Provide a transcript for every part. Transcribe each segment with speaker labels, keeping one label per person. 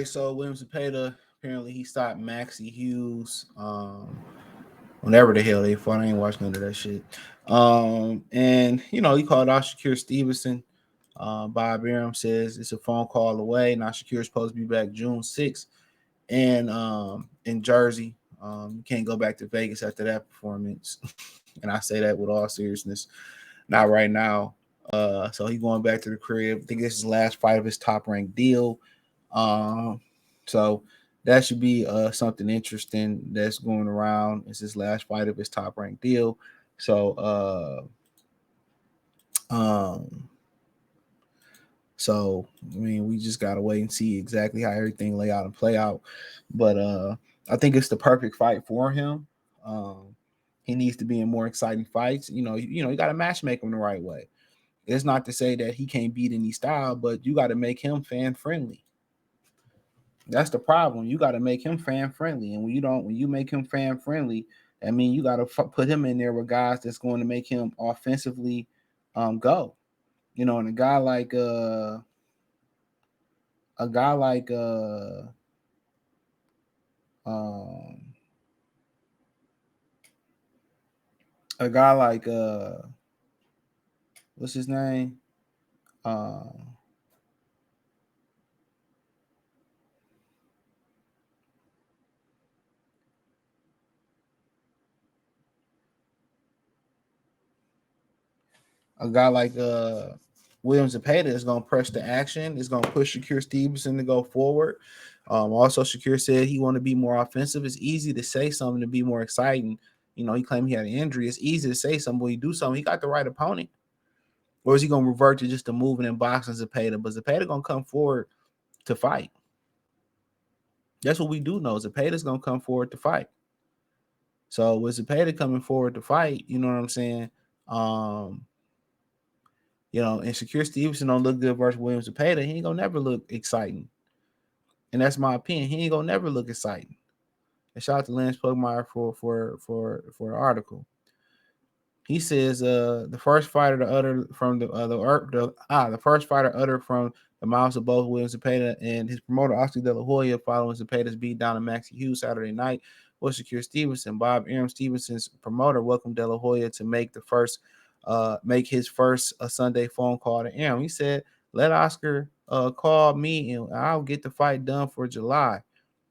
Speaker 1: right, so William Zepeda, apparently he stopped Maxie Hughes. Whenever the hell they fought, I ain't watching none of that shit. And he called out Shakur Stevenson. Bob Arum says it's a phone call away. Now Shakur's supposed to be back June 6th, and in Jersey. You can't go back to Vegas after that performance, and I say that with all seriousness. Not right now. So he going back to the crib. I think this is his last fight of his top ranked deal. Um, so that should be something interesting that's going around. It's his last fight of his top ranked deal. So so I mean, we just gotta wait and see exactly how everything lay out and play out. But I think it's the perfect fight for him. Um, he needs to be in more exciting fights. You got to matchmake him the right way. It's not to say that he can't beat any style, but you got to make him fan friendly. That's the problem. You got to make him fan friendly, and when you make him fan friendly, I mean you got to put him in there with guys that's going to make him offensively go. And a guy like um, a guy like what's his name? Uh, a guy like William Zepeda is going to press the action. Is going to push Shakur Stevenson to go forward. Also, Shakur said he want to be more offensive. It's easy to say something to be more exciting. He claimed he had an injury. It's easy to say something, but he do something. He got the right opponent. Or is he going to revert to just the moving and boxing Zepeda? But Zepeda going to come forward to fight. That's what we do know. Zepeda's going to come forward to fight. So with Zepeda coming forward to fight, you know what I'm saying? And Shakur Stevenson don't look good versus Williams Zepeda. He ain't gonna never look exciting, and that's my opinion. He ain't gonna never look exciting. And shout out to Lance Pugmire for the article. He says the first fighter to utter from the first fighter uttered from the mouths of both Williams Zepeda and his promoter Oscar De La Hoya following Zepeda's beat down of Maxie Hughes Saturday night was Shakur Stevenson. Bob Arum, Stevenson's promoter, welcomed De La Hoya to make his first Sunday phone call to Arum. He said, "Let Oscar call me and I'll get the fight done for July."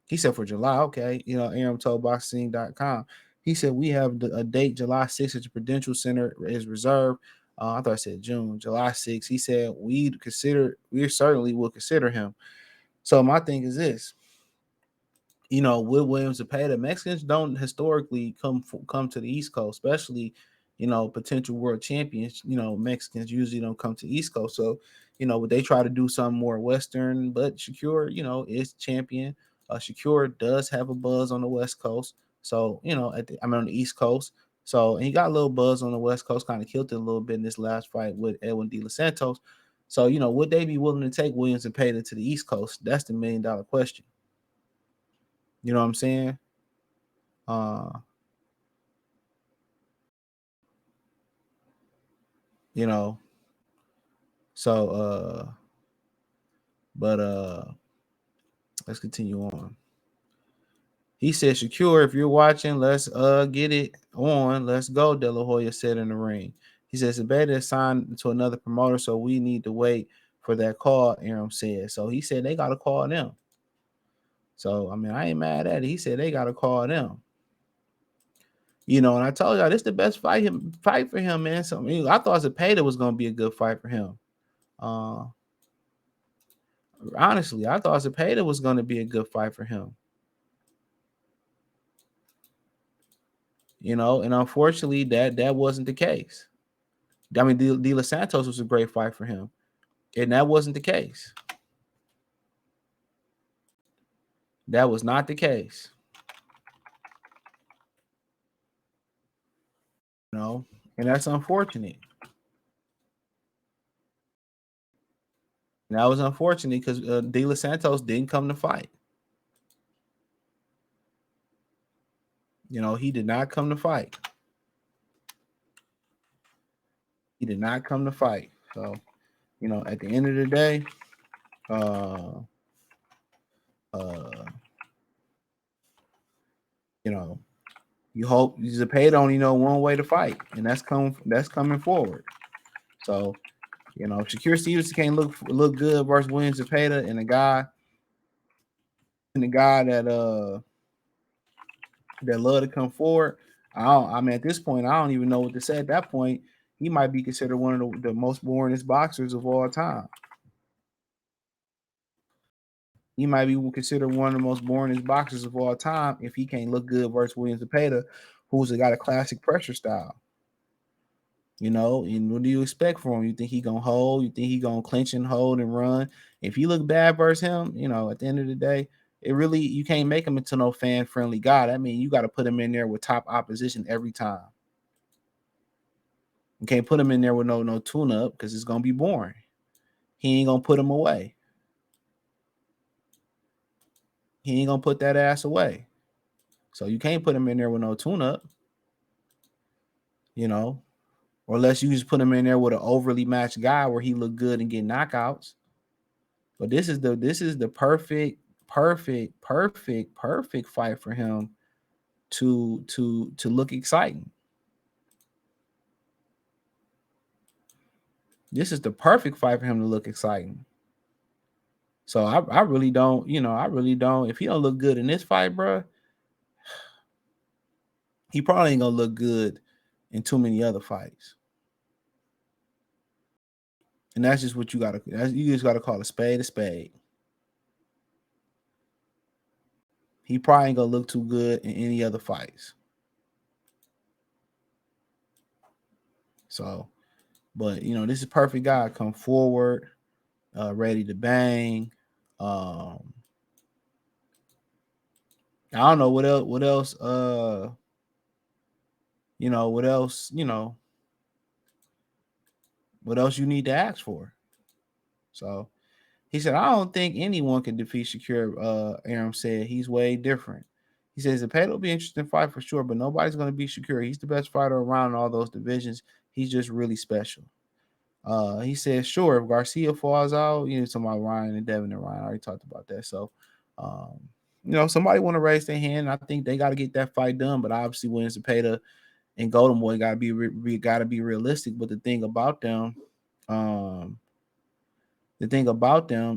Speaker 1: He said for July, okay. Arum told boxing.com. He said we have a date July 6th at the Prudential Center is reserved. I thought I said June, July 6th. He said we certainly will consider him. So my thing is this. With Williams Zepeda, Mexicans don't historically come to the East Coast, especially, potential world champions. Mexicans usually don't come to the East Coast. So, would they try to do something more Western? But Shakur, is champion. Shakur does have a buzz on the West Coast. So, on the East Coast. So, and he got a little buzz on the West Coast, kind of killed it a little bit in this last fight with Edwin De Los Santos. So, would they be willing to take Williams Zepeda to the East Coast? That's the $1 million question. You know what I'm saying? Uh, you know, so but let's continue on. He said, Shakur, if you're watching, let's get it on. Let's go, De La Hoya said in the ring. He says Zepeda is signed to another promoter, so we need to wait for that call, Arum said. So he said they gotta call them. So I mean, I ain't mad at it. He said they gotta call them. And I told y'all this is the best fight for him, man. So I thought Zepeda was gonna be a good fight for him. Honestly, I thought Zepeda was gonna be a good fight for him. And unfortunately, that wasn't the case. I mean, De Los Santos was a great fight for him, and that wasn't the case. That was not the case. And that's unfortunate. And that was unfortunate because De Los Santos didn't come to fight. He did not come to fight. He did not come to fight. So, at the end of the day, Uh, you know, you hope Zepeda only know one way to fight, and that's coming forward. So, Shakur Stevenson can't look good versus Williams Zepeda, and the guy that love to come forward. I mean, at this point, I don't even know what to say. At that point, he might be considered one of the most boringest boxers of all time. He might be considered one of the most boringest boxers of all time if he can't look good versus Williams Zepeda, who's got a classic pressure style. And what do you expect from him? You think he gonna hold? You think he gonna clinch and hold and run? If you look bad versus him, at the end of the day, you can't make him into no fan friendly guy. I mean, you got to put him in there with top opposition every time. You can't put him in there with no tune up because it's gonna be boring. He ain't gonna put him away. He ain't gonna put that ass away. So you can't put him in there with no tune up. Or unless you just put him in there with an overly matched guy where he look good and get knockouts. But this is the perfect fight for him to look exciting. This is the perfect fight for him to look exciting. So I really don't, if he don't look good in this fight, bro, he probably ain't gonna look good in too many other fights. And that's just what you just gotta call a spade a spade. He probably ain't gonna look too good in any other fights. So, but this is perfect guy. Come forward, ready to bang. I don't know what else. What else? What else? What else you need to ask for? So he said, I don't think anyone can defeat Shakur. Arum said he's way different. He says the Zepeda will be an interesting fight for sure, but nobody's going to beat Shakur. He's the best fighter around in all those divisions. He's just really special. He said, sure, if Garcia falls out, talking about Ryan and Devin and Ryan. I already talked about that. So, somebody want to raise their hand. I think they got to get that fight done. But obviously, Williams Zepeda and Golden Boy got to be realistic. But the thing about them,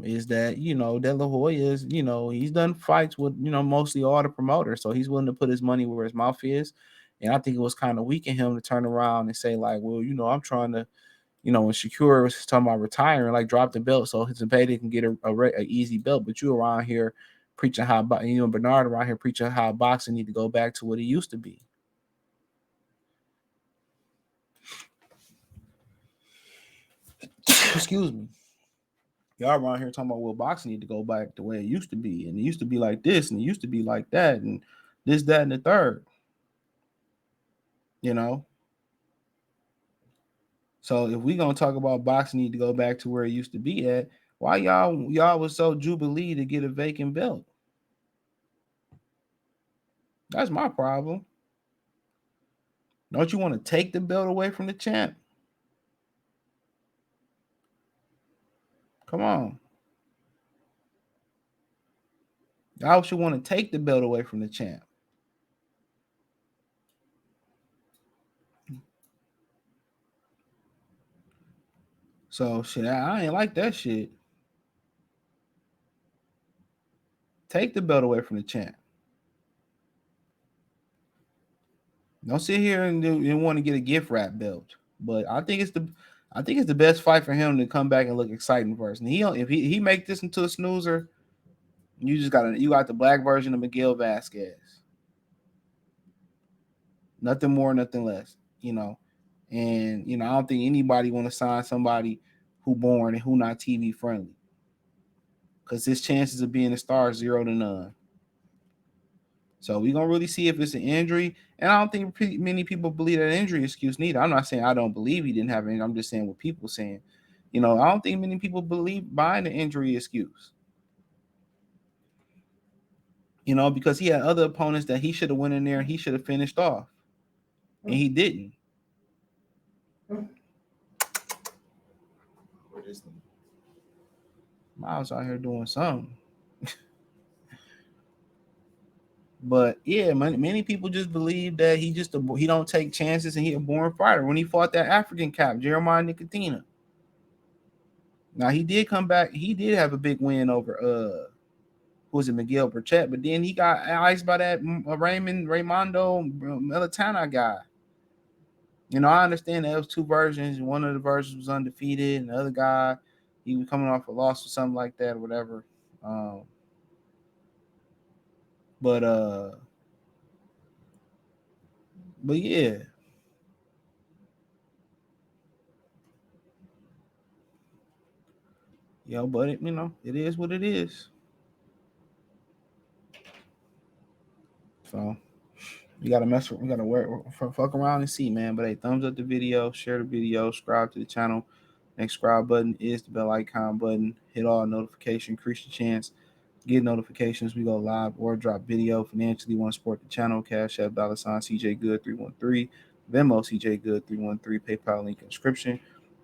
Speaker 1: is that De La Hoya is he's done fights with mostly all the promoters, so he's willing to put his money where his mouth is. And I think it was kind of weak in him to turn around and say like, well, I'm trying to. When Shakur was talking about retiring, like drop the belt so his Zepeda can get a easy belt. But you around here preaching how, Bernard around here preaching how boxing need to go back to what it used to be. Excuse me. Y'all around here talking about well, boxing need to go back the way it used to be, and it used to be like this, and it used to be like that, and this, that, and the third. So if we gonna talk about boxing need to go back to where it used to be at, why y'all was so jubilee to get a vacant belt? That's my problem. Don't you want to take the belt away from the champ? Come on. Y'all should want to take the belt away from the champ. So shit, I ain't like that shit. Take the belt away from the champ. Don't sit here and want to get a gift wrap belt. But I think it's the best fight for him to come back and look exciting first. And if he make this into a snoozer, you got the black version of Miguel Vasquez. Nothing more, nothing less. And I don't think anybody want to sign somebody who born and who not TV friendly. Because his chances of being a star is 0 to none. So we're gonna really see if it's an injury. And I don't think many people believe that injury excuse neither. I'm not saying I don't believe he didn't have it. I'm just saying what people saying. I don't think many people buying the injury excuse. Because he had other opponents that he should have went in there and he should have finished off. And he didn't. Miles out here doing something. But yeah, many people just believe that he don't take chances and he a born fighter. When he fought that African cap, Jeremiah Nicotina. Now he did come back. He did have a big win over who was it, Miguel Burchett, but then he got iced by that Raymondo Militana guy. You know, I understand there was two versions. One of the versions was undefeated, and the other guy, he was coming off a loss or something like that, or whatever. Um, but but yeah, but it is what it is. So we gotta work, fuck around and see, man. But hey, thumbs up the video, share the video, subscribe to the channel. Next subscribe button is the bell icon button. Hit all notification, increase your chance. Get notifications. We go live or drop video. Financially, want to support the channel? Cash App $ CJ Good 313, Venmo CJ Good 313, PayPal link in description.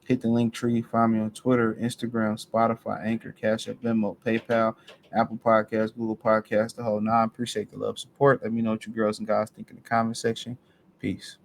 Speaker 1: Hit the link tree. Find me on Twitter, Instagram, Spotify, Anchor, Cash App, Venmo, PayPal, Apple Podcasts, Google Podcasts, the whole nine. Appreciate the love, support. Let me know what you girls and guys think in the comment section. Peace.